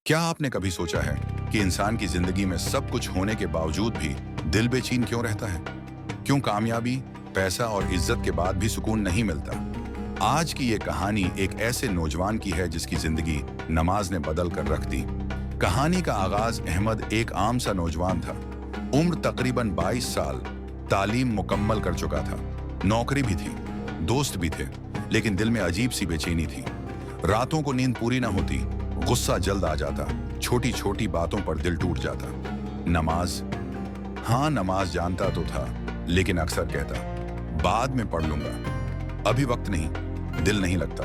क्या आपने कभी सोचा है कि इंसान की जिंदगी में सब कुछ होने के बावजूद भी दिल बेचैन क्यों रहता है? क्यों कामयाबी, पैसा और इज्जत के बाद भी सुकून नहीं मिलता? आज की ये कहानी एक ऐसे नौजवान की है जिसकी जिंदगी नमाज ने बदल कर रख दी। कहानी का आगाज अहमद एक आम सा नौजवान था। उम्र तकरीबन 22 साल, तालीम मुकम्मल कर चुका था, नौकरी भी थी, दोस्त भी थे, लेकिन दिल में अजीब सी बेचैनी थी। रातों को नींद पूरी ना होती, गुस्सा जल्द आ जाता, छोटी छोटी बातों पर दिल टूट जाता। नमाज, हाँ नमाज जानता तो था, लेकिन अक्सर कहता बाद में पढ़ लूंगा, अभी वक्त नहीं, दिल नहीं लगता।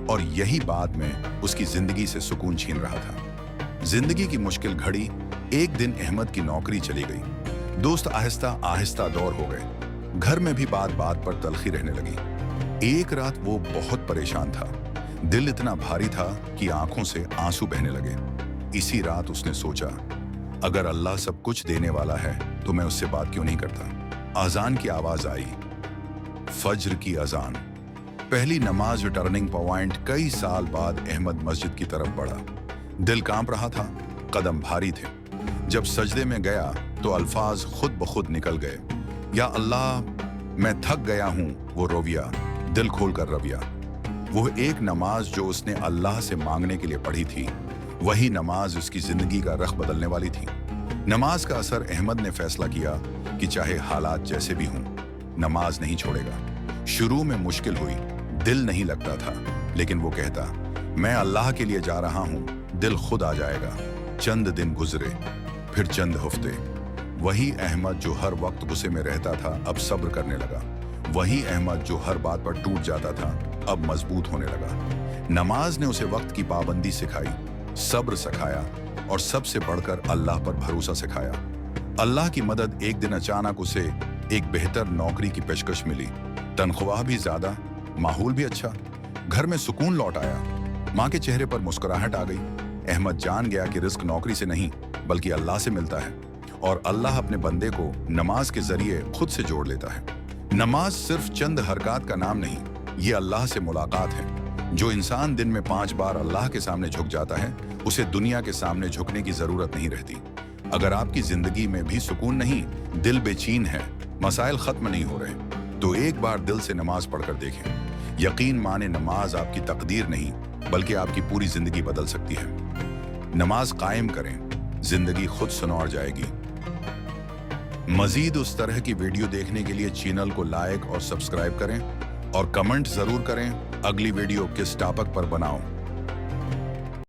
और यही बाद में उसकी जिंदगी से सुकून छीन रहा था। जिंदगी की मुश्किल घड़ी, एक दिन अहमद की नौकरी चली गई। दोस्त आहिस्ता आहिस्ता दौर हो गए, घर में भी बात बात पर तलखी रहने लगी। एक रात वो बहुत परेशान था, दिल इतना भारी था कि आंखों से आंसू बहने लगे। इसी रात उसने सोचा, अगर अल्लाह सब कुछ देने वाला है तो मैं उससे बात क्यों नहीं करता। अजान की आवाज आई, फज्र की अजान, पहली नमाज टर्निंग पॉइंट। कई साल बाद अहमद मस्जिद की तरफ बढ़ा। दिल कांप रहा था, कदम भारी थे। जब सजदे में गया तो अल्फाज खुद ब खुद निकल गए, या अल्लाह मैं थक गया हूं। वो रोविया, दिल खोल कर रविया। वो एक नमाज जो उसने अल्लाह से मांगने के लिए पढ़ी थी, वही नमाज उसकी जिंदगी का रख बदलने वाली थी। नमाज का असर, अहमद ने फैसला किया कि चाहे हालात जैसे भी हों, नमाज नहीं छोड़ेगा। शुरू में मुश्किल हुई, दिल नहीं लगता था, लेकिन वो कहता, मैं अल्लाह के लिए जा रहा हूं, दिल खुद आ जाएगा। चंद दिन गुजरे, फिर चंद हफ्ते। वही अहमद जो हर वक्त गुस्से में रहता था, अब सब्र करने लगा। वही अहमद जो हर बात पर टूट जाता था, अब मजबूत होने लगा। नमाज ने उसे वक्त की पाबंदी सिखाई, सब्र सिखाया, और सबसे बढ़कर अल्लाह पर भरोसा सिखाया। अल्लाह की मदद, एक दिन अचानक उसे एक बेहतर नौकरी की पेशकश मिली। तनख्वाह भी ज्यादा, माहौल भी अच्छा, घर में सुकून लौट आया। माँ के चेहरे पर मुस्कुराहट आ गई। अहमद जान गया कि रिस्क नौकरी से नहीं बल्कि अल्लाह से मिलता है, और अल्लाह अपने बंदे को नमाज के जरिए खुद से जोड़ लेता है। नमाज सिर्फ चंद हरकत का नाम नहीं, ये अल्लाह से मुलाकात है। जो इंसान दिन में 5 बार अल्लाह के सामने झुक जाता है, उसे दुनिया के सामने झुकने की जरूरत नहीं रहती। अगर आपकी जिंदगी में भी सुकून नहीं, दिल बेचैन है, मसाइल खत्म नहीं हो रहे, तो एक बार दिल से नमाज पढ़कर देखें। यकीन माने, नमाज आपकी तकदीर नहीं बल्कि आपकी पूरी जिंदगी बदल सकती है। नमाज कायम करें, जिंदगी खुद संवर जाएगी। मजीद उस तरह की वीडियो देखने के लिए चैनल को लाइक और सब्सक्राइब करें, और कमेंट जरूर करें अगली वीडियो किस टॉपिक पर बनाऊं।